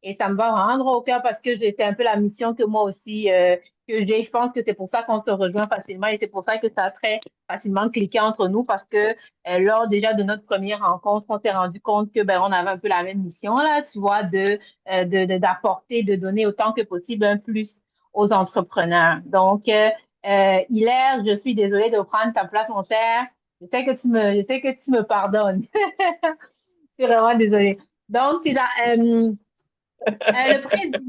et ça me va vraiment droit au cœur parce que c'est un peu la mission que moi aussi que j'ai. Je pense que c'est pour ça qu'on se rejoint facilement et c'est pour ça que ça a très facilement cliqué entre nous parce que lors déjà de notre première rencontre, on s'est rendu compte que ben on avait un peu la même mission là, tu vois, d'apporter, de donner autant que possible un plus aux entrepreneurs. Donc, Hilaire, je suis désolée de prendre ta place, mon cher. Je sais que tu me pardonnes. Je suis vraiment désolée. Donc, c'est ça. Le président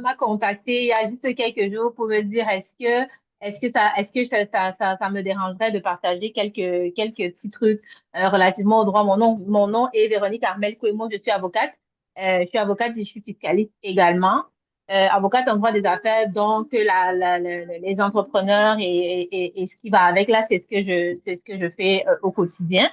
m'a contacté il y a juste quelques jours pour me dire est-ce que ça me dérangerait de partager quelques petits trucs relativement au droit. Mon nom est Véronique Armel Kouemo, je suis avocate. Je suis avocate et je suis fiscaliste également. Avocate en droit des affaires, donc les entrepreneurs et ce qui va avec là, c'est ce que je fais au quotidien.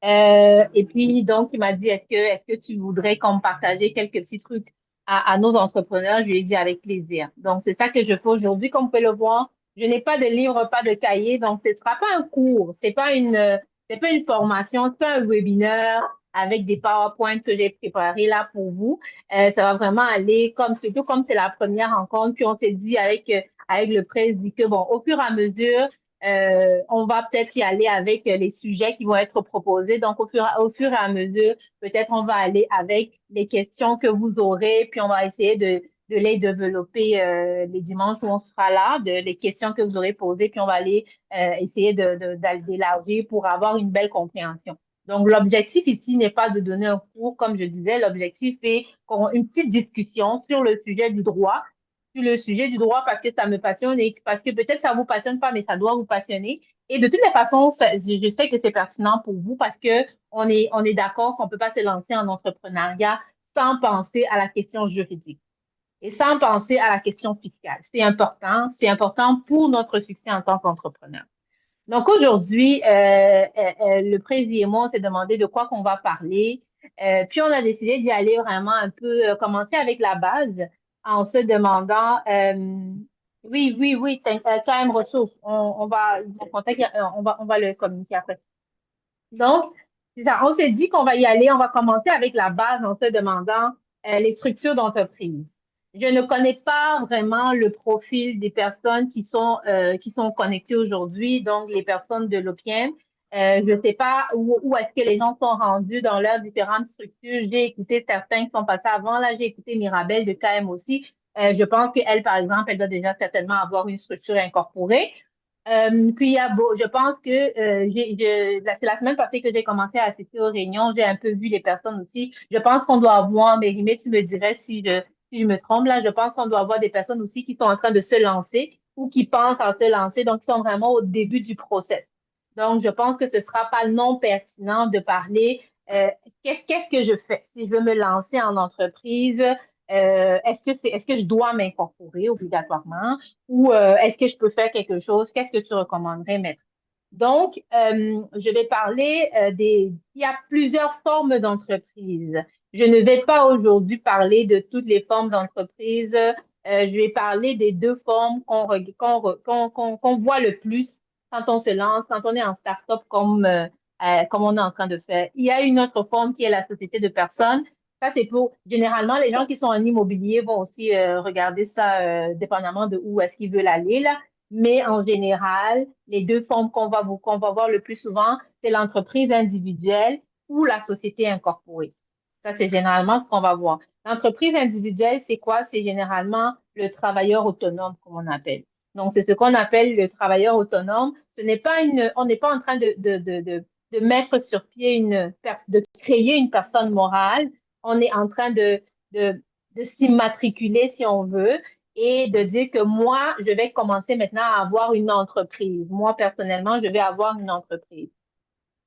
Et puis, donc, il m'a dit, est-ce que tu voudrais qu'on me partageait quelques petits trucs à nos entrepreneurs? Je lui ai dit avec plaisir. Donc, c'est ça que je fais aujourd'hui. Comme vous pouvez le voir, je n'ai pas de livre, pas de cahier. Donc, ce ne sera pas un cours. C'est pas une formation, c'est pas un webinaire avec des PowerPoints que j'ai préparés là pour vous. Ça va vraiment aller surtout comme c'est la première rencontre, puis on s'est dit avec le président que, bon, au fur et à mesure, on va peut-être y aller avec les sujets qui vont être proposés. Donc, au fur et à mesure, peut-être on va aller avec les questions que vous aurez, puis on va essayer de les développer les dimanches où on sera là, les questions que vous aurez posées, puis on va aller essayer d'élargir pour avoir une belle compréhension. Donc, l'objectif ici n'est pas de donner un cours, comme je disais, l'objectif est qu'on une petite discussion sur le sujet du droit parce que ça me passionne et parce que peut-être ça vous passionne pas, mais ça doit vous passionner. Et de toutes les façons, je sais que c'est pertinent pour vous parce que on est d'accord qu'on peut pas se lancer en entrepreneuriat sans penser à la question juridique et sans penser à la question fiscale. C'est important pour notre succès en tant qu'entrepreneur. Donc aujourd'hui, le président et moi, on s'est demandé de quoi qu'on va parler. Puis on a décidé d'y aller vraiment un peu, commencer avec la base en se demandant, oui, time ressources, on va, mon contact, on va le communiquer après. Donc, c'est ça, on s'est dit qu'on va y aller, on va commencer avec la base en se demandant les structures d'entreprise. Je ne connais pas vraiment le profil des personnes qui sont connectées aujourd'hui, donc les personnes de l'OPIEM. Je ne sais pas où est-ce que les gens sont rendus dans leurs différentes structures. J'ai écouté certains qui sont passés avant. Là, j'ai écouté Mirabelle de KM aussi. Je pense qu'elle, par exemple, elle doit déjà certainement avoir une structure incorporée. Puis, je pense que c'est la semaine passée que j'ai commencé à assister aux réunions. J'ai un peu vu les personnes aussi. Je pense qu'on doit avoir, mais Mérimée, tu me dirais si je me trompe là, je pense qu'on doit avoir des personnes aussi qui sont en train de se lancer ou qui pensent à se lancer, donc qui sont vraiment au début du process. Donc, je pense que ce ne sera pas non pertinent de parler qu'est-ce que je fais si je veux me lancer en entreprise. Est-ce que je dois m'incorporer obligatoirement? Ou est-ce que je peux faire quelque chose? Qu'est-ce que tu recommanderais, maître? Donc, je vais parler il y a plusieurs formes d'entreprise. Je ne vais pas aujourd'hui parler de toutes les formes d'entreprise. Je vais parler des deux formes qu'on voit le plus quand on se lance, quand on est en start-up comme on est en train de faire. Il y a une autre forme qui est la société de personnes. Ça, c'est pour, généralement, les gens qui sont en immobilier vont aussi regarder ça dépendamment de où est-ce qu'ils veulent aller, là. Mais en général, les deux formes qu'on va voir le plus souvent, c'est l'entreprise individuelle ou la société incorporée. Ça, c'est généralement ce qu'on va voir. L'entreprise individuelle, c'est quoi? C'est généralement le travailleur autonome, comme on appelle. Donc, c'est ce qu'on appelle le travailleur autonome. On n'est pas en train de mettre sur pied de créer une personne morale. On est en train de s'immatriculer, si on veut, et de dire que moi, je vais commencer maintenant à avoir une entreprise. Moi, personnellement, je vais avoir une entreprise.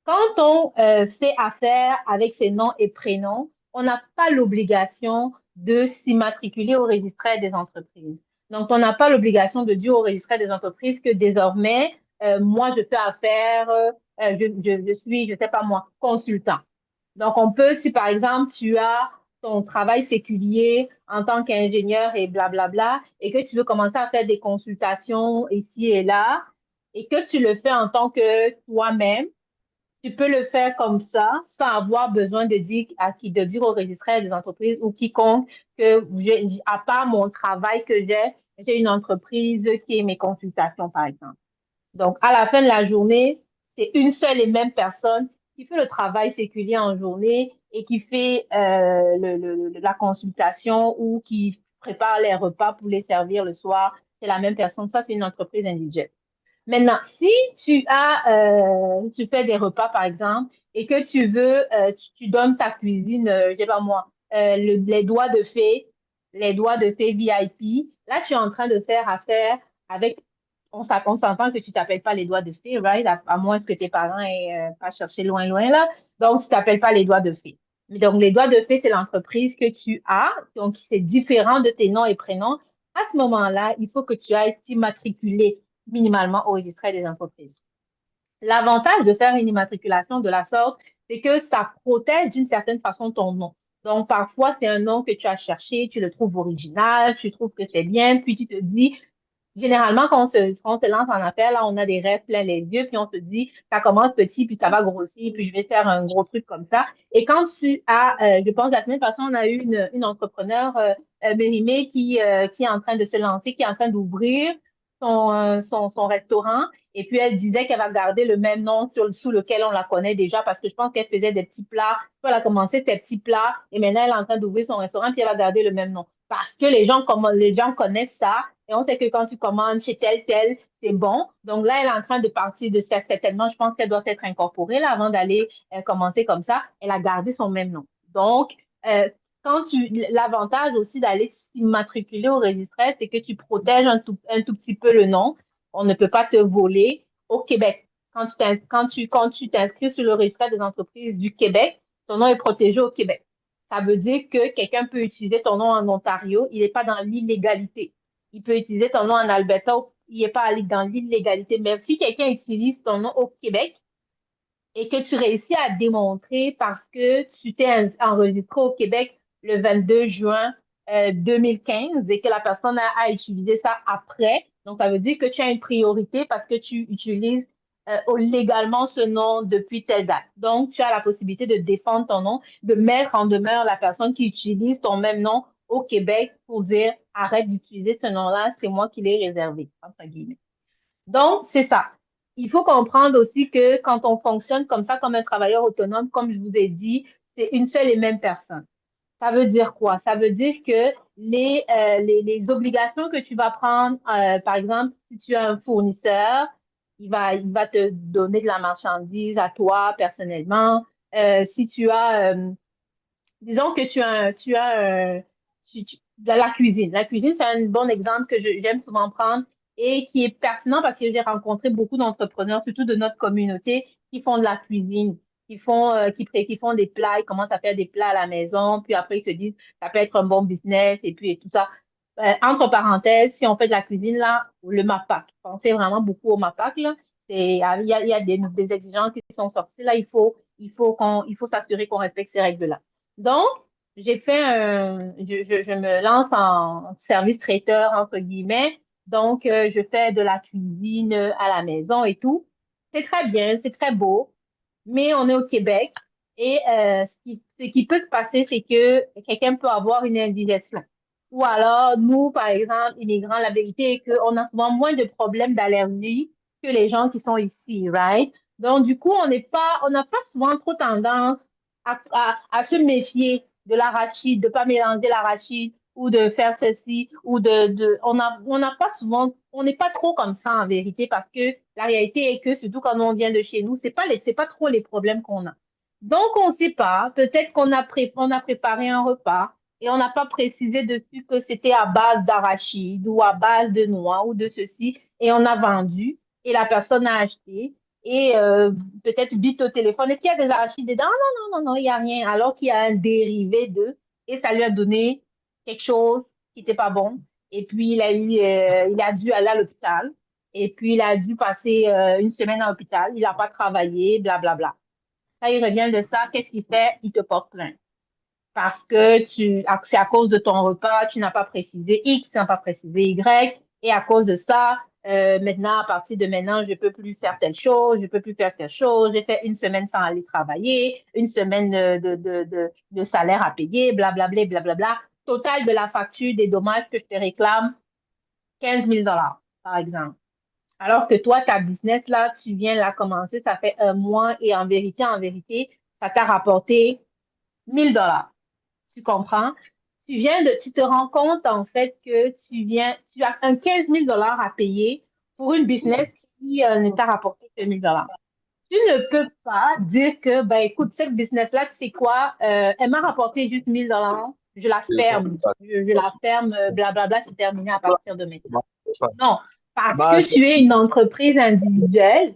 Quand on fait affaire avec ses noms et prénoms, on n'a pas l'obligation de s'immatriculer au registre des entreprises. Donc, on n'a pas l'obligation de dire au registre des entreprises que désormais, moi, je fais affaire, je suis, je sais pas moi, consultant. Donc, on peut, si par exemple, tu as ton travail séculier en tant qu'ingénieur et blablabla, et que tu veux commencer à faire des consultations ici et là, et que tu le fais en tant que toi-même, Tu peux le faire comme ça, sans avoir besoin de dire au registraire des entreprises ou quiconque que, à part mon travail que j'ai une entreprise qui est mes consultations, par exemple. Donc, à la fin de la journée, c'est une seule et même personne qui fait le travail séculier en journée et qui fait la consultation ou qui prépare les repas pour les servir le soir. C'est la même personne. Ça, c'est une entreprise individuelle. Maintenant, si tu fais des repas, par exemple, et que tu veux, tu donnes ta cuisine, je sais pas moi, les doigts de fée VIP, là, tu es en train de faire affaire avec, on s'entend que tu t'appelles pas les doigts de fée, right? À moins que tes parents aient pas cherché loin, loin, là. Donc, tu t'appelles pas les doigts de fée. Mais donc, les doigts de fée, c'est l'entreprise que tu as. Donc, c'est différent de tes noms et prénoms. À ce moment-là, il faut que tu ailles t'immatriculer minimalement au registre des entreprises. L'avantage de faire une immatriculation de la sorte, c'est que ça protège d'une certaine façon ton nom. Donc, parfois, c'est un nom que tu as cherché, tu le trouves original, tu trouves que c'est bien, puis tu te dis, généralement, quand on se lance en affaires, là, on a des rêves plein les yeux, puis on se dit, ça commence petit, puis ça va grossir, puis je vais faire un gros truc comme ça. Et quand tu as, je pense, la semaine passée, on a eu une entrepreneur, Mérimée, qui est en train de se lancer, qui est en train d'ouvrir son restaurant. Et puis, elle disait qu'elle va garder le même nom sous lequel on la connaît déjà, parce que je pense qu'elle faisait des petits plats. Elle a commencé ses petits plats, et maintenant, elle est en train d'ouvrir son restaurant, puis elle va garder le même nom. Parce que les gens connaissent ça, et on sait que quand tu commandes chez tel, c'est bon. Donc là, elle est en train de partir de ça. Certainement, je pense qu'elle doit s'être incorporée là, avant d'aller commencer comme ça. Elle a gardé son même nom. Donc, euh, l'avantage aussi d'aller s'immatriculer au registre, c'est que tu protèges un tout petit peu le nom. On ne peut pas te voler. Au Québec, quand tu t'inscris sur le registre des entreprises du Québec, ton nom est protégé au Québec. Ça veut dire que quelqu'un peut utiliser ton nom en Ontario, il n'est pas dans l'illégalité. Il peut utiliser ton nom en Alberta, il n'est pas dans l'illégalité. Mais si quelqu'un utilise ton nom au Québec et que tu réussis à démontrer parce que tu t'es enregistré au Québec le 22 juin 2015 et que la personne a utilisé ça après, donc ça veut dire que tu as une priorité parce que tu utilises légalement ce nom depuis telle date. Donc, tu as la possibilité de défendre ton nom, de mettre en demeure la personne qui utilise ton même nom au Québec pour dire arrête d'utiliser ce nom-là, c'est moi qui l'ai réservé, entre guillemets. Donc, c'est ça. Il faut comprendre aussi que quand on fonctionne comme ça, comme un travailleur autonome, comme je vous ai dit, c'est une seule et même personne. Ça veut dire quoi? Ça veut dire que les obligations que tu vas prendre, par exemple, si tu as un fournisseur, il va te donner de la marchandise à toi personnellement. Si tu as, disons que tu as de la cuisine. La cuisine, c'est un bon exemple que j'aime souvent prendre et qui est pertinent parce que j'ai rencontré beaucoup d'entrepreneurs, surtout de notre communauté, qui font de la cuisine, qui font des plats, ils commencent à faire des plats à la maison, puis après ils se disent, ça peut être un bon business et puis et tout ça. Entre parenthèses, si on fait de la cuisine, là, le MAPAC, pensez vraiment beaucoup au MAPAC, là. Il y a des exigences qui sont sorties, là, il faut s'assurer qu'on respecte ces règles-là. Donc, je me lance en service traiteur, entre guillemets. Donc, je fais de la cuisine à la maison et tout. C'est très bien, c'est très beau, mais on est au Québec et ce qui peut se passer, c'est que quelqu'un peut avoir une indigestion. Ou alors, nous, par exemple, immigrants, la vérité est qu'on a souvent moins de problèmes d'allergie que les gens qui sont ici, right? Donc, du coup, on n'a pas souvent trop tendance à se méfier de l'arachide, de ne pas mélanger l'arachide ou de faire ceci, on n'a pas souvent, on n'est pas trop comme ça en vérité parce que la réalité est que, surtout quand on vient de chez nous, c'est pas trop les problèmes qu'on a. Donc, on ne sait pas, peut-être on a préparé un repas et on n'a pas précisé dessus que c'était à base d'arachide ou à base de noix ou de ceci et on a vendu et la personne a acheté et peut-être vite au téléphone et puis il y a des arachides dedans. Non, il n'y a rien. Alors qu'il y a un dérivé d'eux et ça lui a donné quelque chose qui n'était pas bon. Et puis, il a dû aller à l'hôpital. Et puis, il a dû passer une semaine à l'hôpital. Il n'a pas travaillé, blablabla. Quand il revient de ça, qu'est-ce qu'il fait? Il te porte plainte. Parce que c'est à cause de ton repas, tu n'as pas précisé X, tu n'as pas précisé Y. Et à cause de ça, Maintenant, à partir de maintenant, je peux plus faire telle chose, je peux plus faire telle chose. J'ai fait une semaine sans aller travailler, une semaine de salaire à payer, blablabla, blablabla. Total de la facture des dommages que je te réclame, 15 000 $ par exemple. Alors que toi, ta business, là, tu viens la commencer, ça fait un mois et en vérité, ça t'a rapporté 1 000 $. Tu comprends? Tu te rends compte en fait que tu as un 15 000 $ à payer pour une business qui ne t'a rapporté que 1 000 $. Tu ne peux pas dire que, ben écoute, cette business-là, tu sais quoi, elle m'a rapporté juste 1 000 $, je la ferme. Je la ferme, blablabla, c'est terminé à partir de maintenant. Non, parce Bah, que tu es une entreprise individuelle,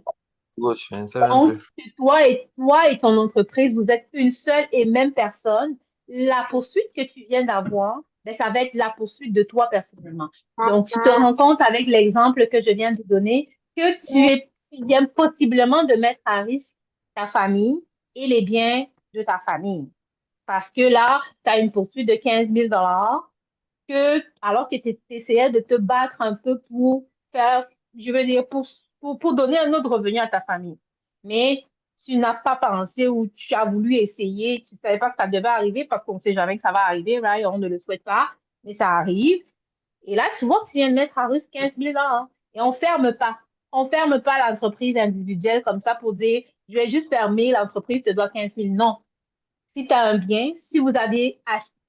gauche, hein, ça va un donc peu. toi et ton entreprise, vous êtes une seule et même personne. La poursuite que tu viens d'avoir, ben, ça va être la poursuite de toi personnellement. Donc, tu te rends compte avec l'exemple que je viens de donner que tu viens possiblement de mettre à risque ta famille et les biens de ta famille. Parce que là, tu as une poursuite de 15 000 $ alors que tu essayais de te battre un peu pour faire, je veux dire, pour donner un autre revenu à ta famille. Mais tu n'as pas pensé ou tu as voulu essayer, tu ne savais pas que ça devait arriver parce qu'on ne sait jamais que ça va arriver, right? On ne le souhaite pas, mais ça arrive. Et là, tu vois que tu viens de mettre à risque 15 000 $ et on ferme pas. On ferme pas l'entreprise individuelle comme ça pour dire, je vais juste fermer, l'entreprise te doit 15 000. Non. Si tu as un bien, si vous avez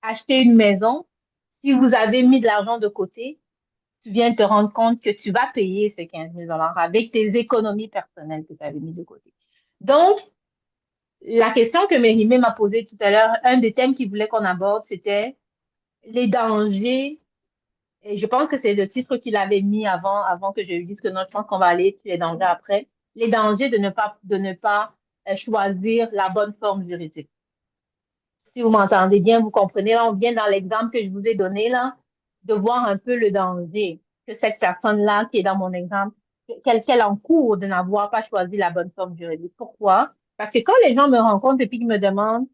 acheté une maison, si vous avez mis de l'argent de côté, tu viens de te rendre compte que tu vas payer ces 15 000 $ avec tes économies personnelles que tu avais mis de côté. Donc, la question que Mérimée m'a posée tout à l'heure, un des thèmes qu'il voulait qu'on aborde, c'était les dangers. Et je pense que c'est le titre qu'il avait mis avant que je lui dise que non, je pense qu'on va aller sur les dangers après. Les dangers de ne pas choisir la bonne forme juridique. Si vous m'entendez bien, vous comprenez, là, on vient dans l'exemple que je vous ai donné, là, de voir un peu le danger que cette personne-là, qui est dans mon exemple, qu'elle encourt de n'avoir pas choisi la bonne forme juridique. Pourquoi? Parce que quand les gens me rencontrent et puis qu'ils me demandent,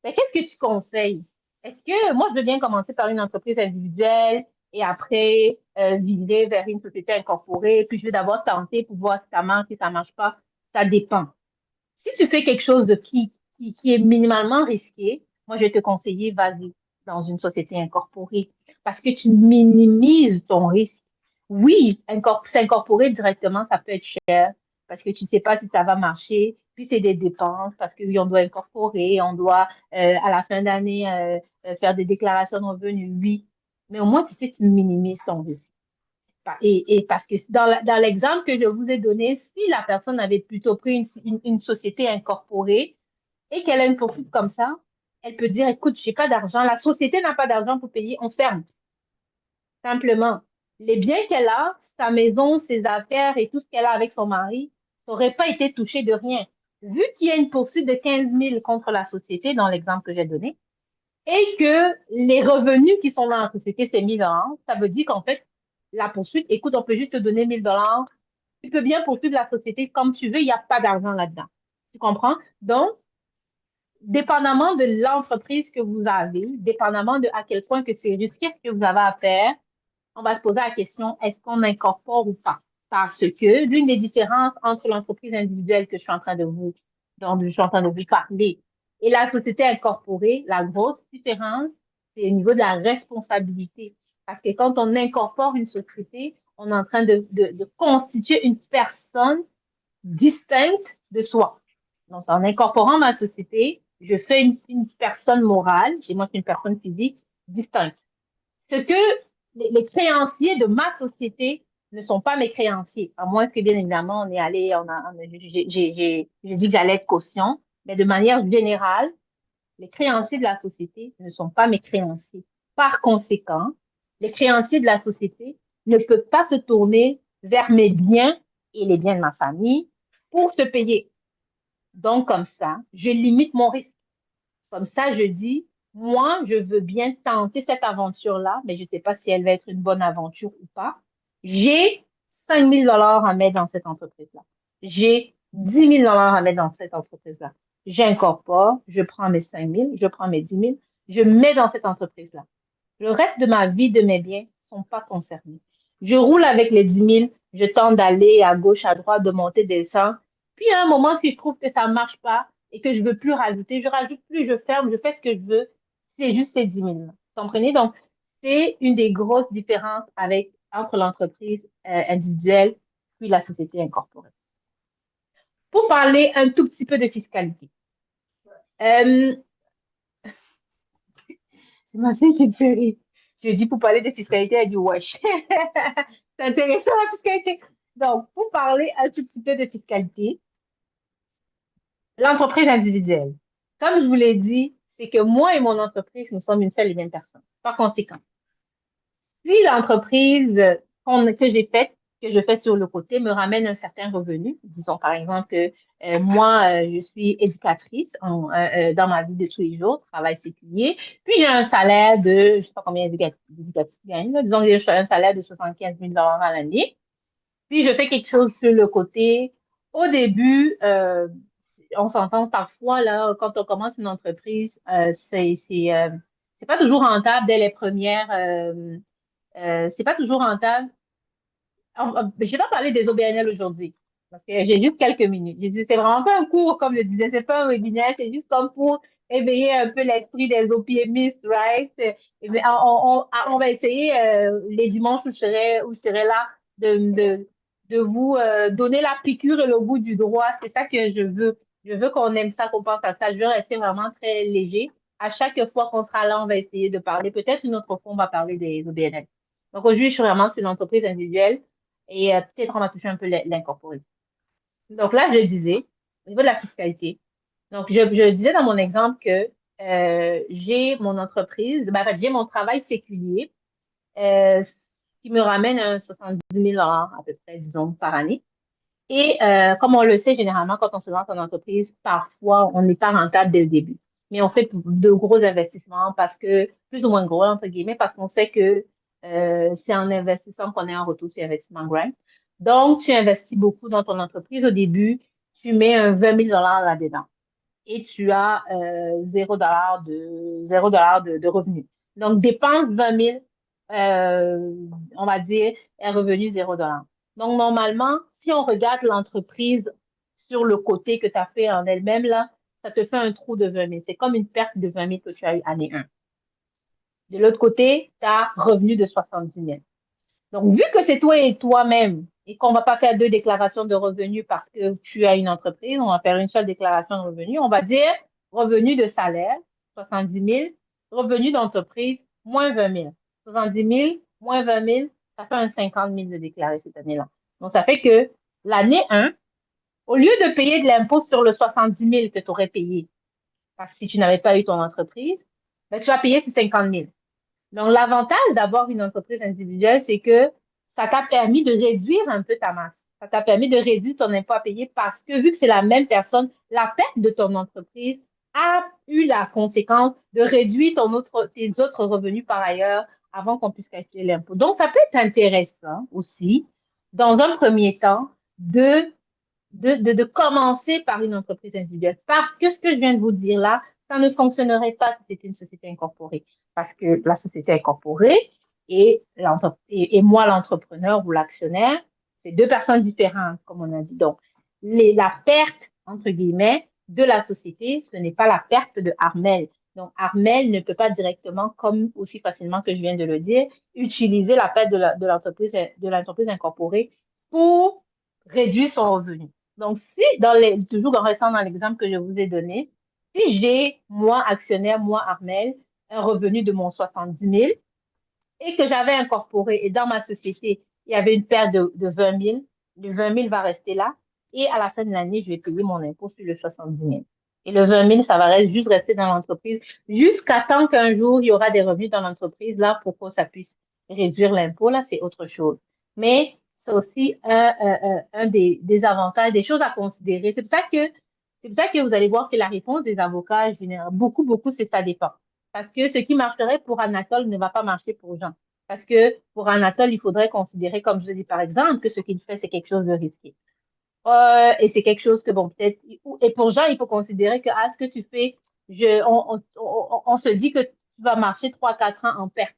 ben, qu'est-ce que tu conseilles? Est-ce que moi, je veux bien commencer par une entreprise individuelle et après virer vers une société incorporée, puis je veux d'abord tenter pour voir si ça marche, si ça marche pas. Ça dépend. Si tu fais quelque chose qui est minimalement risqué, moi, je vais te conseiller, vas-y dans une société incorporée parce que tu minimises ton risque. Oui, s'incorporer directement, ça peut être cher parce que tu ne sais pas si ça va marcher. Puis c'est des dépenses parce que oui, on doit incorporer, on doit à la fin d'année faire des déclarations de revenus, oui. Mais au moins, tu sais, tu minimises ton risque. Et parce que dans l'exemple que je vous ai donné, si la personne avait plutôt pris une société incorporée et qu'elle a une poursuite comme ça, elle peut dire, écoute, j'ai pas d'argent, la société n'a pas d'argent pour payer, on ferme. Simplement. Les biens qu'elle a, sa maison, ses affaires et tout ce qu'elle a avec son mari, n'auraient pas été touchés de rien. Vu qu'il y a une poursuite de 15 000 contre la société, dans l'exemple que j'ai donné, et que les revenus qui sont dans la société, c'est 1 000 $, ça veut dire qu'en fait, la poursuite, écoute, on peut juste te donner 1 000 $. Tu peux bien poursuivre la société comme tu veux, il n'y a pas d'argent là-dedans. Tu comprends? Donc, dépendamment de l'entreprise que vous avez, dépendamment de à quel point que c'est risqué ce que vous avez à faire, on va se poser la question, est-ce qu'on incorpore ou pas? Parce que l'une des différences entre l'entreprise individuelle que je suis en train de vous, dont je suis en train de vous parler et la société incorporée, la grosse différence, c'est au niveau de la responsabilité. Parce que quand on incorpore une société, on est en train de constituer une personne distincte de soi. Donc, en incorporant ma société, je fais une personne morale, et moi, je suis une personne physique distincte. Ce que les créanciers de ma société ne sont pas mes créanciers, à moins que, bien évidemment, on est allé, j'ai dit que j'allais être caution, mais de manière générale, les créanciers de la société ne sont pas mes créanciers. Par conséquent, les créanciers de la société ne peuvent pas se tourner vers mes biens et les biens de ma famille pour se payer. Donc, comme ça, je limite mon risque. Comme ça, je dis, moi, je veux bien tenter cette aventure-là, mais je ne sais pas si elle va être une bonne aventure ou pas. J'ai 5 000 $ à mettre dans cette entreprise-là. J'ai 10 000 $ à mettre dans cette entreprise-là. J'incorpore, je prends mes 5 000, je prends mes 10 000, je mets dans cette entreprise-là. Le reste de ma vie, de mes biens, ne sont pas concernés. Je roule avec les 10 000, je tente d'aller à gauche, à droite, de monter, descendre. Puis à un moment, si je trouve que ça marche pas et que je veux plus rajouter, je rajoute plus, je ferme, je fais ce que je veux. C'est juste ces 10 000. Vous comprenez? Donc, c'est une des grosses différences entre l'entreprise individuelle puis la société incorporée. Pour parler un tout petit peu de fiscalité. Euh, c'est ma fille qui me fait rire. Je dis pour parler de fiscalité, elle dit wesh. C'est intéressant la fiscalité. Donc, pour parler un tout petit peu de fiscalité, l'entreprise individuelle. Comme je vous l'ai dit, c'est que moi et mon entreprise, nous sommes une seule et même personne. Par conséquent, si l'entreprise que je fais sur le côté, me ramène un certain revenu, disons par exemple que moi, je suis éducatrice dans ma vie de tous les jours, travail séculier, puis j'ai un salaire de, je ne sais pas combien d'éducatrices gagnent, là, disons que j'ai un salaire de 75 000 à l'année, puis je fais quelque chose sur le côté. Au début, on s'entend parfois, là, quand on commence une entreprise, c'est pas toujours rentable dès les premières. C'est pas toujours rentable. Je vais pas parler des OBNL aujourd'hui, parce que j'ai juste quelques minutes. C'est vraiment pas un cours, comme je disais, c'est pas un webinaire, c'est juste comme pour éveiller un peu l'esprit des OPMistes, right? Et bien, on va essayer les dimanches où je serai là de vous donner la piqûre et le goût du droit. C'est ça que je veux. Je veux qu'on aime ça, qu'on pense à ça. Je veux rester vraiment très léger. À chaque fois qu'on sera là, on va essayer de parler. Peut-être une autre fois, on va parler des OBNL. Donc, aujourd'hui, je suis vraiment sur l'entreprise individuelle et peut-être on va toucher un peu l'incorporé. Donc là, je disais, au niveau de la fiscalité, donc je disais dans mon exemple que j'ai mon entreprise, ben, en fait, j'ai mon travail séculier qui me ramène à 70 000 à peu près, disons, par année. Et comme on le sait, généralement, quand on se lance en entreprise, parfois, on n'est pas rentable dès le début. Mais on fait de gros investissements parce que, plus ou moins gros, entre guillemets, parce qu'on sait que c'est en investissant qu'on est en retour sur investissement grind. Donc, tu investis beaucoup dans ton entreprise au début, tu mets un 20 000 là-dedans et tu as 0 de revenus. Donc, dépense 20 000, on va dire, et revenu 0 Donc, normalement, si on regarde l'entreprise sur le côté que tu as fait en elle-même, là, ça te fait un trou de 20 000. C'est comme une perte de 20 000 que tu as eu année 1. De l'autre côté, tu as revenu de 70 000. Donc, vu que c'est toi et toi-même et qu'on ne va pas faire deux déclarations de revenus parce que tu as une entreprise, on va faire une seule déclaration de revenus, on va dire revenu de salaire, 70 000, revenu d'entreprise, moins 20 000. 70 000, moins 20 000, ça fait un 50 000 de déclarer cette année-là. Donc, ça fait que l'année 1, au lieu de payer de l'impôt sur le 70 000 que tu aurais payé, parce que si tu n'avais pas eu ton entreprise, ben, tu vas payer ces 50 000. Donc, l'avantage d'avoir une entreprise individuelle, c'est que ça t'a permis de réduire un peu ta masse. Ça t'a permis de réduire ton impôt à payer parce que vu que c'est la même personne, la perte de ton entreprise a eu la conséquence de réduire tes autres revenus par ailleurs avant qu'on puisse calculer l'impôt. Donc, ça peut être intéressant aussi, dans un premier temps, de commencer par une entreprise individuelle. Parce que ce que je viens de vous dire là, ça ne fonctionnerait pas si c'était une société incorporée. Parce que la société incorporée et moi, l'entrepreneur ou l'actionnaire, c'est deux personnes différentes, comme on a dit. Donc, la perte, entre guillemets, de la société, ce n'est pas la perte de Armel. Donc, Armel ne peut pas directement, comme aussi facilement que je viens de le dire, utiliser la perte de l'entreprise incorporée pour réduire son revenu. Donc, si, toujours en restant dans l'exemple que je vous ai donné, si j'ai, moi, actionnaire, moi, Armel, un revenu de mon 70 000 et que j'avais incorporé, et dans ma société, il y avait une perte de 20 000, le 20 000 va rester là, et à la fin de l'année, je vais payer mon impôt sur le 70 000. Et le 20 000, ça va juste rester dans l'entreprise jusqu'à temps qu'un jour, il y aura des revenus dans l'entreprise, là, pour que ça puisse réduire l'impôt, là, c'est autre chose. Mais c'est aussi un des avantages, des choses à considérer. C'est pour ça que vous allez voir que la réponse des avocats, beaucoup, c'est ça dépend. Parce que ce qui marcherait pour Anatole ne va pas marcher pour Jean. Parce que pour Anatole, il faudrait considérer, comme je l'ai dit par exemple, que ce qu'il fait, c'est quelque chose de risqué. Et c'est quelque chose que, bon, peut-être, et pour Jean, il faut considérer que, ce que tu fais, on se dit que tu vas marcher 3-4 ans en perte.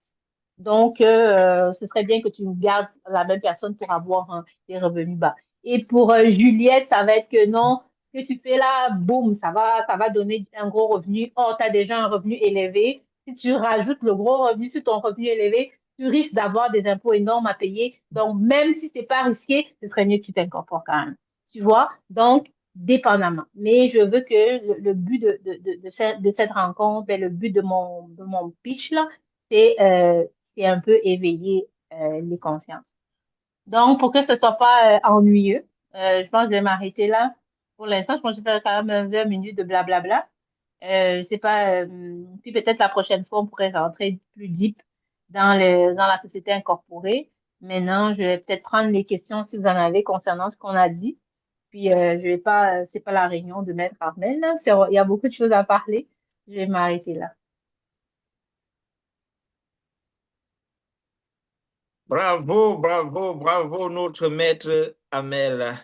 Donc, ce serait bien que tu gardes la même personne pour avoir des revenus bas. Et pour Juliette, ça va être que non, ce que tu fais là, boum, ça va donner un gros revenu. Or, tu as déjà un revenu élevé. Si tu rajoutes le gros revenu sur ton revenu élevé, tu risques d'avoir des impôts énormes à payer. Donc, même si c'est pas risqué, ce serait mieux que tu t'incorpores quand même. Tu vois? Donc, dépendamment. Mais je veux que le but de cette rencontre, et le but de mon pitch là, c'est c'est un peu éveiller les consciences. Donc, pour que ce soit pas ennuyeux, je pense que je vais m'arrêter là. Pour l'instant, je pense que je vais faire quand même 20 minutes de blabla. Je sais pas, puis peut-être la prochaine fois, on pourrait rentrer plus deep dans la société incorporée. Maintenant, je vais peut-être prendre les questions si vous en avez concernant ce qu'on a dit. Puis, je vais pas, c'est pas la réunion de Maître Armel, là. Il y a beaucoup de choses à parler. Je vais m'arrêter là. Bravo, bravo, bravo, notre maître Amel.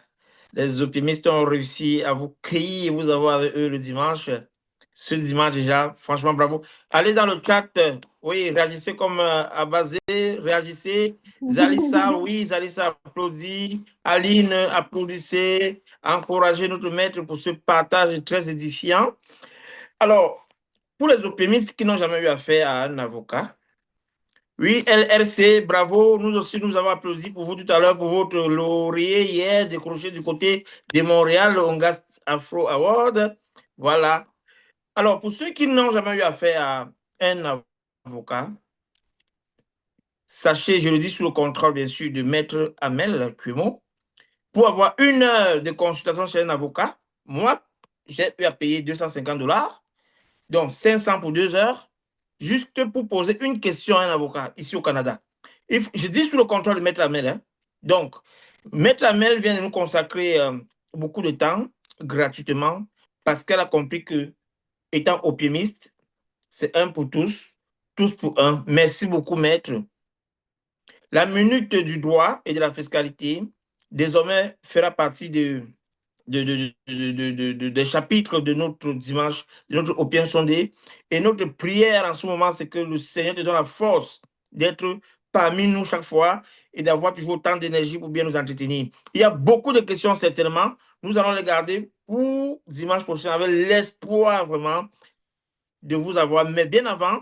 Les optimistes ont réussi à vous cueillir et vous avoir avec eux le dimanche. Ce dimanche déjà, franchement, bravo. Allez dans le chat, oui, réagissez comme Abazé, réagissez. Zalissa, oui, Zalissa applaudit. Aline, applaudissez. Encouragez notre maître pour ce partage très édifiant. Alors, pour les optimistes qui n'ont jamais eu affaire à un avocat, oui, LRC, bravo. Nous aussi, nous avons applaudi pour vous tout à l'heure pour votre laurier hier décroché du côté de Montréal, le Ongas Afro Award. Voilà. Alors, pour ceux qui n'ont jamais eu affaire à un avocat, sachez, je le dis sous le contrôle, bien sûr, de Maître Amel Cuemo, pour avoir 1 heure de consultation chez un avocat, moi, j'ai eu à payer 250 $, donc 500 pour 2 heures, juste pour poser une question à un avocat ici au Canada. Je dis sous le contrôle de Maître Amel. Hein. Donc, Maître Amel vient de nous consacrer beaucoup de temps gratuitement parce qu'elle a compris que, étant optimiste, c'est un pour tous pour un. Merci beaucoup, Maître. La minute du droit et de la fiscalité, désormais, fera partie des chapitres de notre dimanche, de notre Opium Sunday. Et notre prière en ce moment, c'est que le Seigneur te donne la force d'être parmi nous chaque fois et d'avoir toujours autant d'énergie pour bien nous entretenir. Il y a beaucoup de questions, certainement. Nous allons les garder pour dimanche prochain avec l'espoir vraiment de vous avoir. Mais bien avant,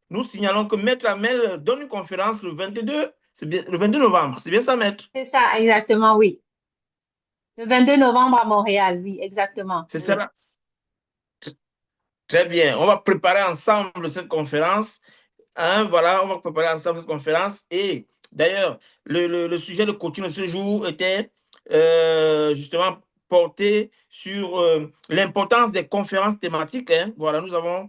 nous signalons que Maître Amel donne une conférence le 22, le 22 novembre. C'est bien ça, Maître? C'est ça, exactement, oui. Le 22 novembre à Montréal, oui, exactement. C'est Oui. ça. Très bien. On va préparer ensemble cette conférence. Hein, voilà, on va préparer ensemble cette conférence. Et d'ailleurs, le sujet de coaching de ce jour était justement porté sur l'importance des conférences thématiques. Hein. Voilà, nous avons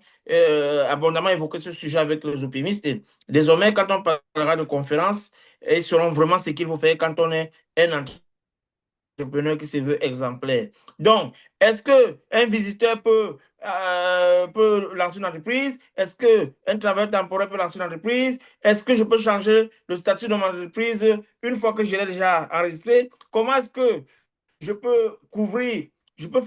abondamment évoqué ce sujet avec les optimistes. Et désormais, quand on parlera de conférences, ils sauront vraiment ce qu'il faut faire quand on est un entrepreneur qui se veut exemplaire. Donc, est-ce qu'un visiteur peut lancer une entreprise? Est-ce qu'un travailleur temporaire peut lancer une entreprise? Est-ce que je peux changer le statut de mon entreprise une fois que je l'ai déjà enregistré? Comment est-ce que je peux couvrir, je peux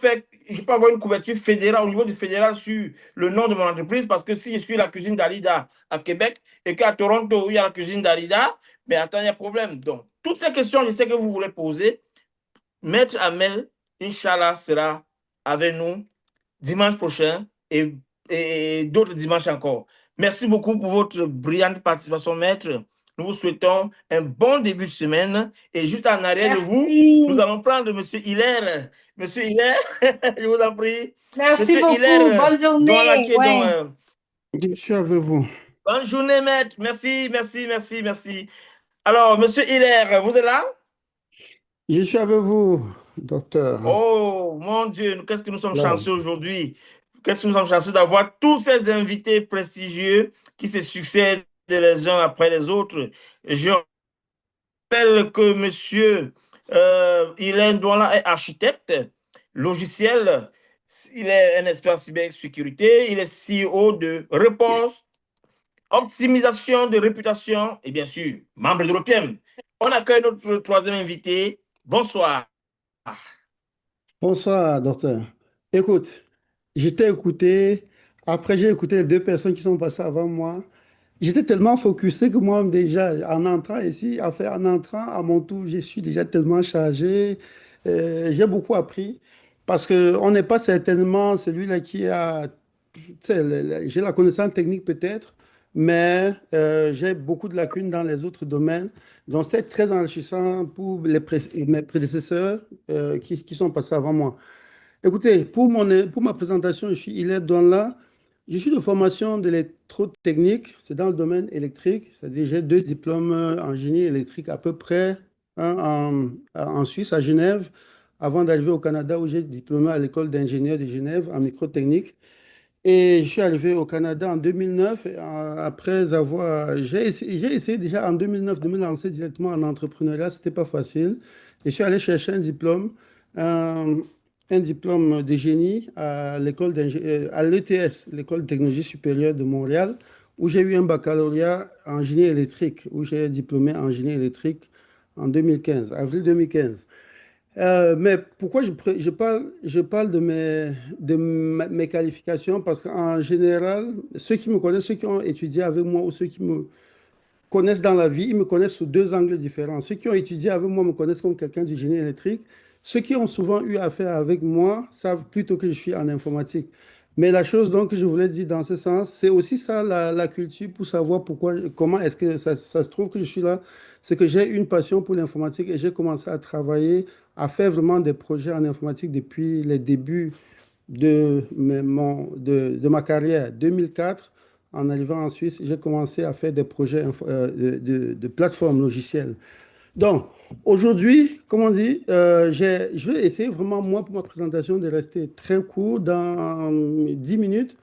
avoir une couverture fédérale au niveau du fédéral sur le nom de mon entreprise? Parce que si je suis la cuisine d'Alida à Québec et qu'à Toronto, il y a la cuisine d'Alida, mais attends, il y a problème. Donc, toutes ces questions, je sais que vous voulez poser. Maître Amel, Inch'Allah, sera avec nous dimanche prochain et d'autres dimanches encore. Merci beaucoup pour votre brillante participation, Maître. Nous vous souhaitons un bon début de semaine. Et juste en arrière de vous, nous Merci. allons prendre M. Hilaire. Monsieur Hilaire, je vous en prie. Merci Monsieur beaucoup. Hilaire, Bonne dans la journée. qui est dans. Ouais. Je suis avec vous. Bonne journée, Maître. Merci, merci, merci, merci. Alors, Monsieur Hilaire, vous êtes là? Je suis avec vous, docteur. Oh, mon Dieu, qu'est-ce que nous sommes Là. chanceux aujourd'hui. Qu'est-ce que nous sommes chanceux d'avoir tous ces invités prestigieux qui se succèdent les uns après les autres. Je rappelle que monsieur Hélène Douala est architecte logiciel. Il est un expert cybersécurité. Il est CEO de Réponse, Optimisation de réputation et bien sûr, membre de l'OPM. On accueille notre troisième invité. Bonsoir. Bonsoir, docteur. Écoute, je t'ai écouté. Après, j'ai écouté les deux personnes qui sont passées avant moi. J'étais tellement focusé que moi, déjà, en entrant ici, en entrant à mon tour, je suis déjà tellement chargé. J'ai beaucoup appris parce qu'on n'est pas certainement celui-là qui a, tu sais, j'ai la connaissance technique peut-être, mais j'ai beaucoup de lacunes dans les autres domaines. Donc, c'était très enrichissant pour mes prédécesseurs qui sont passés avant moi. Écoutez, pour ma présentation, je suis Hilaire Donla. Je suis de formation d'électrotechnique, c'est dans le domaine électrique, c'est-à-dire j'ai deux diplômes en génie électrique à peu près, un en Suisse, à Genève, avant d'arriver au Canada où j'ai diplômé à l'école d'ingénieurs de Genève en microtechnique. Et je suis arrivé au Canada en 2009, et, après avoir, j'ai essayé déjà en 2009 de me lancer directement en entrepreneuriat, c'était pas facile. Et je suis allé chercher euh, un diplôme de génie à à l'ETS, l'École de technologie supérieure de Montréal, où j'ai eu un baccalauréat en génie électrique, où j'ai diplômé en génie électrique en 2015, avril 2015. Mais pourquoi je parle mes qualifications? Parce qu'en général, ceux qui me connaissent, ceux qui ont étudié avec moi ou ceux qui me connaissent dans la vie, ils me connaissent sous deux angles différents. Ceux qui ont étudié avec moi me connaissent comme quelqu'un du génie électrique. Ceux qui ont souvent eu affaire avec moi savent plutôt que je suis en informatique. Mais la chose donc que je voulais dire dans ce sens, c'est aussi ça la culture pour savoir pourquoi, comment est-ce que ça se trouve que je suis là. C'est que j'ai une passion pour l'informatique et j'ai commencé à travailler, à faire vraiment des projets en informatique depuis les débuts de ma carrière. 2004, en arrivant en Suisse, j'ai commencé à faire des projets de plateformes logicielles. Donc, aujourd'hui, comme on dit, je vais essayer vraiment, moi, pour ma présentation, de rester très court, dans 10 minutes.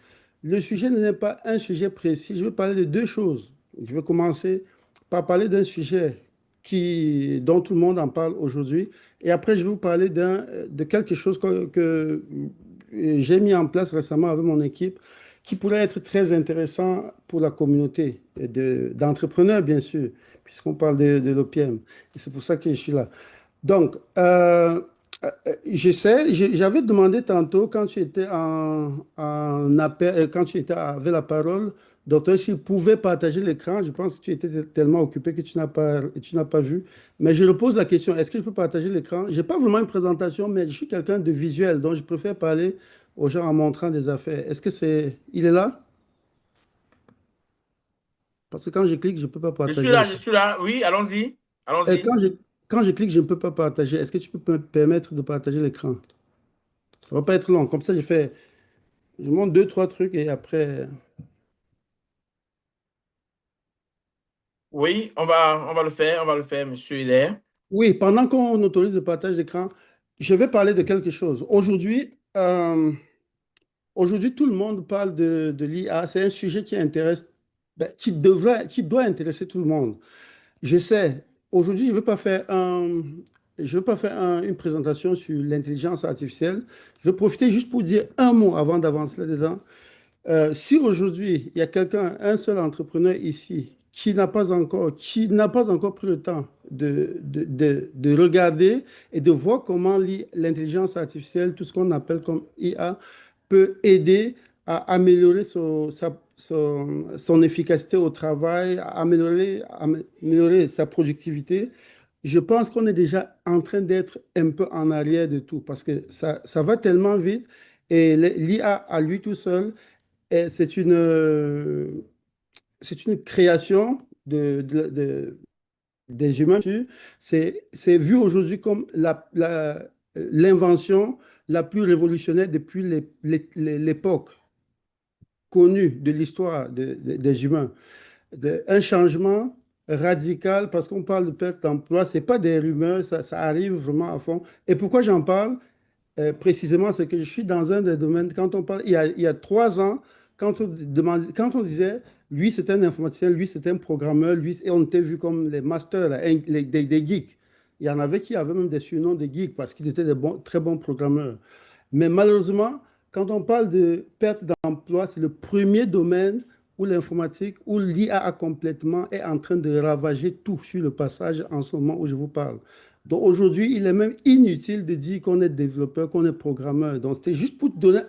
Le sujet n'est pas un sujet précis. Je vais parler de deux choses. Je vais commencer par parler d'un sujet dont tout le monde en parle aujourd'hui. Et après, je vais vous parler de quelque chose que j'ai mis en place récemment avec mon équipe qui pourrait être très intéressant pour la communauté d'entrepreneurs, bien sûr, puisqu'on parle de l'OPM. Et c'est pour ça que je suis là. Donc, je sais, j'avais demandé tantôt, quand tu étais en appel, quand tu étais avec la parole, docteur, s'il pouvait partager l'écran. Je pense que tu étais tellement occupé que tu n'as pas vu. Mais je repose la question, est-ce que je peux partager l'écran? Je n'ai pas vraiment une présentation, mais je suis quelqu'un de visuel, donc je préfère parler aux gens en montrant des affaires. Est-ce que c'est... Il est là? Parce que quand je clique, je ne peux pas partager Je l'écran. suis là. Oui, allons-y. Et Allons-y. quand je clique, je ne peux pas partager. Est-ce que tu peux me permettre de partager l'écran? Ça ne va pas être long. Comme ça, je montre deux, trois trucs et après. Oui, on va le faire, monsieur Hilaire. Oui, pendant qu'on autorise le partage d'écran, je vais parler de quelque chose. Aujourd'hui, tout le monde parle de l'IA. C'est un sujet qui intéresse, ben, qui doit intéresser tout le monde. Je sais, aujourd'hui, je veux pas faire une présentation sur l'intelligence artificielle. Je vais profiter juste pour dire un mot avant d'avancer là-dedans. Si aujourd'hui, il y a quelqu'un, un seul entrepreneur ici, qui n'a pas encore pris le temps de regarder et de voir comment l'intelligence artificielle, tout ce qu'on appelle comme IA, peut aider à améliorer son efficacité au travail, améliorer sa productivité, je pense qu'on est déjà en train d'être un peu en arrière de tout parce que ça va tellement vite et l'IA à lui tout seul, et c'est une création des humains. C'est vu aujourd'hui comme l'invention la plus révolutionnaire depuis l'époque connue de l'histoire des humains. Un changement radical, parce qu'on parle de perte d'emploi, ce n'est pas des rumeurs, ça arrive vraiment à fond. Et pourquoi j'en parle? Précisément, c'est que je suis dans un des domaines, quand on parle, il y a 3 ans, quand on disait, lui c'est un informaticien, lui c'est un programmeur, et on était vu comme les masters, là, des geeks. Il y en avait qui avaient même des surnoms de geeks parce qu'ils étaient très bons programmeurs. Mais malheureusement, quand on parle de perte d'emploi, c'est le premier domaine où l'informatique, où l'IA complètement est en train de ravager tout sur le passage en ce moment où je vous parle. Donc aujourd'hui, il est même inutile de dire qu'on est développeur, qu'on est programmeur. Donc c'était juste pour te donner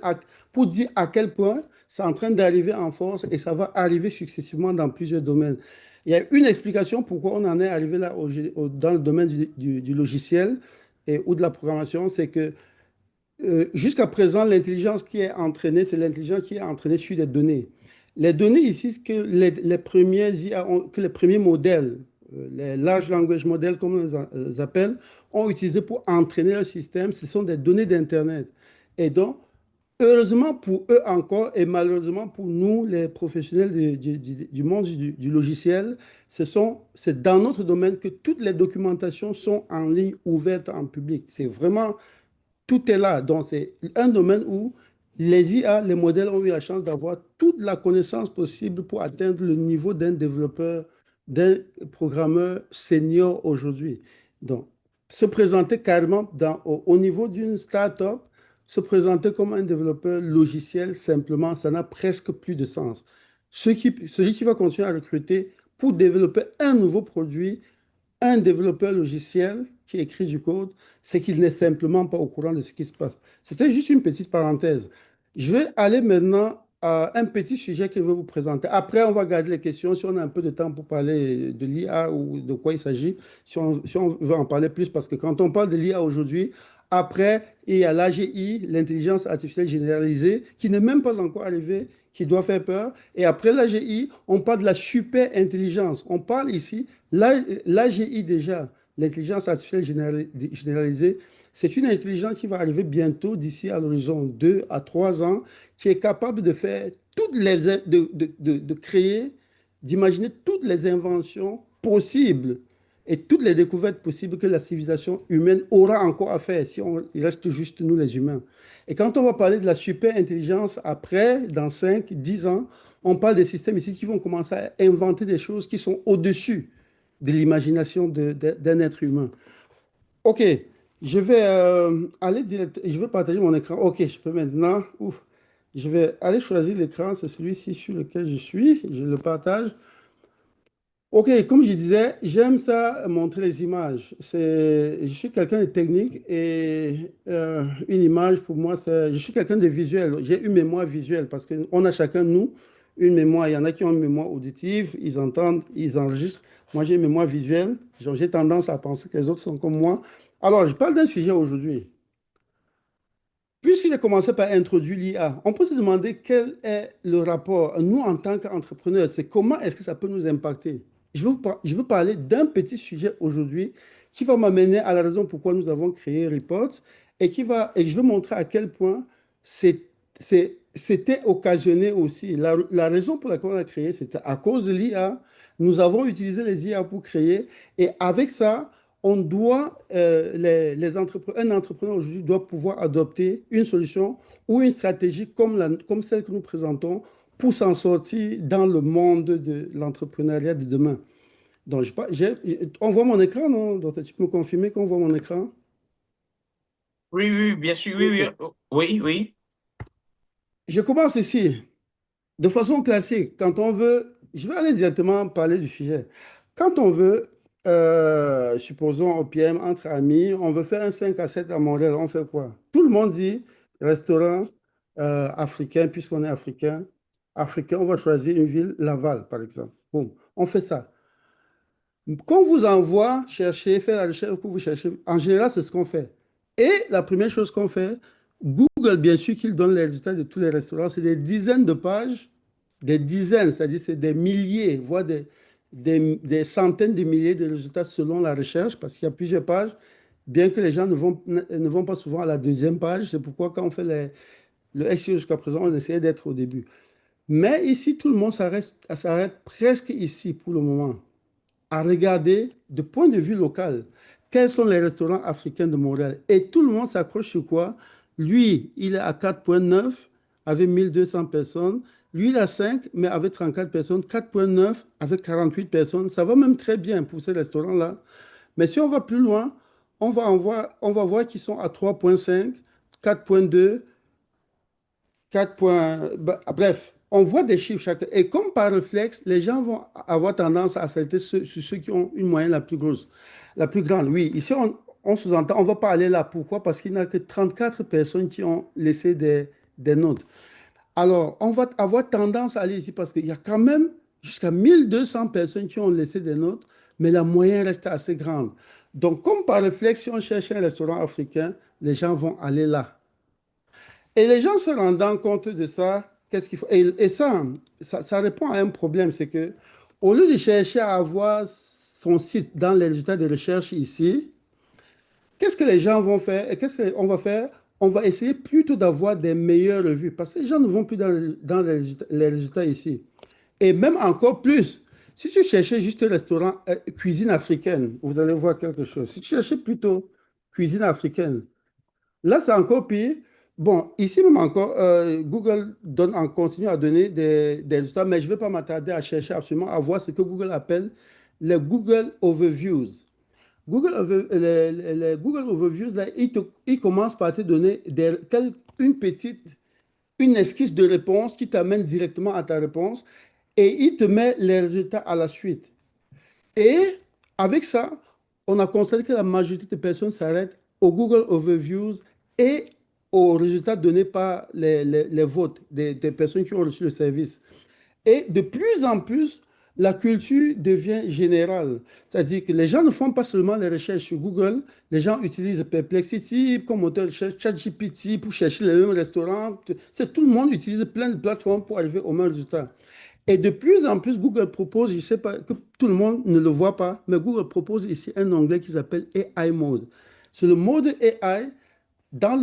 pour dire à quel point c'est en train d'arriver en force et ça va arriver successivement dans plusieurs domaines. Il y a une explication pourquoi on en est arrivé là dans le domaine du logiciel ou de la programmation, c'est que jusqu'à présent, l'intelligence qui est entraînée, c'est l'intelligence qui est entraînée sur des données. Les données ici, ce que les premiers IA que les premiers modèles, les large language models, comme on les appelle, ont utilisé pour entraîner le système, ce sont des données d'Internet. Et donc, heureusement pour eux encore, et malheureusement pour nous, les professionnels du monde du logiciel, c'est dans notre domaine que toutes les documentations sont en ligne, ouvertes en public. C'est vraiment tout est là. Donc, c'est un domaine où les IA, les modèles ont eu la chance d'avoir toute la connaissance possible pour atteindre le niveau d'un développeur, d'un programmeur senior aujourd'hui. Donc, se présenter carrément au niveau d'une start-up, se présenter comme un développeur logiciel, simplement, ça n'a presque plus de sens. Celui qui va continuer à recruter pour développer un nouveau produit, un développeur logiciel qui écrit du code, c'est qu'il n'est simplement pas au courant de ce qui se passe. C'était juste une petite parenthèse. Je vais aller maintenant à un petit sujet que je vais vous présenter. Après, on va garder les questions si on a un peu de temps pour parler de l'IA ou de quoi il s'agit, si on veut en parler plus, parce que quand on parle de l'IA aujourd'hui, après, il y a l'AGI, l'intelligence artificielle généralisée, qui n'est même pas encore arrivée, qui doit faire peur. Et après l'AGI, on parle de la super intelligence. On parle ici, l'AGI déjà, l'intelligence artificielle généralisée, c'est une intelligence qui va arriver bientôt, d'ici à l'horizon 2 à 3 ans, qui est capable de faire de créer, d'imaginer toutes les inventions possibles et toutes les découvertes possibles que la civilisation humaine aura encore à faire si il reste juste nous les humains. Et quand on va parler de la super intelligence après, dans 5, 10 ans, on parle des systèmes ici qui vont commencer à inventer des choses qui sont au-dessus de l'imagination d'un être humain. OK, je vais aller direct, je vais partager mon écran. OK, je peux maintenant, je vais aller choisir l'écran, c'est celui-ci sur lequel je suis, je le partage. OK, comme je disais, j'aime ça montrer les images. Je suis quelqu'un de technique et une image pour moi, je suis quelqu'un de visuel. J'ai une mémoire visuelle parce qu'on a chacun de nous une mémoire. Il y en a qui ont une mémoire auditive, ils entendent, ils enregistrent. Moi, j'ai une mémoire visuelle. J'ai tendance à penser que les autres sont comme moi. Alors, je parle d'un sujet aujourd'hui. Puisque j'ai commencé par introduire l'IA, on peut se demander quel est le rapport, nous en tant qu'entrepreneurs, c'est comment est-ce que ça peut nous impacter. Je veux parler d'un petit sujet aujourd'hui qui va m'amener à la raison pourquoi nous avons créé Report et je veux montrer à quel point c'était occasionné aussi. La raison pour laquelle on a créé, c'était à cause de l'IA. Nous avons utilisé les IA pour créer et avec ça, on doit, un entrepreneur aujourd'hui doit pouvoir adopter une solution ou une stratégie comme celle que nous présentons pour s'en sortir dans le monde de l'entrepreneuriat de demain. Donc, on voit mon écran, non? Donc, tu peux me confirmer qu'on voit mon écran? Oui, oui, bien sûr, oui, oui, oui, oui. Je commence ici. De façon classique, quand on veut, je vais aller directement parler du sujet. Quand on veut, supposons au PM, entre amis, on veut faire un 5 à 7 à Montréal, on fait quoi? Tout le monde dit restaurant africain, puisqu'on est africain. Africain, on va choisir une ville, Laval, par exemple. Bon, on fait ça. Quand on vous envoie chercher, faire la recherche que vous cherchez, en général, c'est ce qu'on fait. Et la première chose qu'on fait, Google, bien sûr, qu'il donne les résultats de tous les restaurants, c'est des dizaines de pages, des dizaines, c'est-à-dire c'est des milliers, voire des centaines de milliers de résultats selon la recherche, parce qu'il y a plusieurs pages, bien que les gens ne vont pas souvent à la deuxième page. C'est pourquoi quand on fait le SEO jusqu'à présent, on essayait d'être au début. Mais ici, tout le monde s'arrête presque ici pour le moment à regarder de point de vue local quels sont les restaurants africains de Montréal. Et tout le monde s'accroche sur quoi? Lui, il est à 4,9 avec 1200 personnes. Lui, il a 5, mais avec 34 personnes. 4,9 avec 48 personnes. Ça va même très bien pour ces restaurants-là. Mais si on va plus loin, on va voir qu'ils sont à 3,5, 4,2, 4 points. Bref, on voit des chiffres chacun. Et comme par réflexe, les gens vont avoir tendance à s'arrêter sur ceux qui ont une moyenne la plus grosse, la plus grande. Oui, ici, on sous-entend, on ne va pas aller là. Pourquoi? Parce qu'il n'y a que 34 personnes qui ont laissé des notes. Alors, on va avoir tendance à aller ici parce qu'il y a quand même jusqu'à 1200 personnes qui ont laissé des notes, mais la moyenne reste assez grande. Donc, comme par réflexe, si on cherche un restaurant africain, les gens vont aller là. Et les gens se rendant compte de ça, qu'est-ce qu'il faut? Et ça répond à un problème, c'est que au lieu de chercher à avoir son site dans les résultats de recherche ici, qu'est-ce que les gens vont faire? Et qu'est-ce qu'on va faire? On va essayer plutôt d'avoir des meilleures revues parce que les gens ne vont plus dans les résultats ici. Et même encore plus, si tu cherchais juste un restaurant cuisine africaine, vous allez voir quelque chose. Si tu cherchais plutôt cuisine africaine, là c'est encore pire. Bon, ici même encore, Google continue à donner des résultats, mais je ne vais pas m'attarder à chercher absolument à voir ce que Google appelle les Google Overviews. Les Google Overviews, là, ils commencent par te donner une esquisse de réponse qui t'amène directement à ta réponse et il te met les résultats à la suite. Et avec ça, on a constaté que la majorité des personnes s'arrêtent au Google Overviews et aux résultats donnés par les votes des personnes qui ont reçu le service. Et de plus en plus, la culture devient générale. C'est-à-dire que les gens ne font pas seulement les recherches sur Google, les gens utilisent Perplexity comme moteur de recherche, ChatGPT pour chercher les mêmes restaurants. Tout le monde utilise plein de plateformes pour arriver au même résultat. Et de plus en plus, Google propose, je ne sais pas, que tout le monde ne le voit pas, mais Google propose ici un onglet qui s'appelle AI Mode. C'est le mode AI dans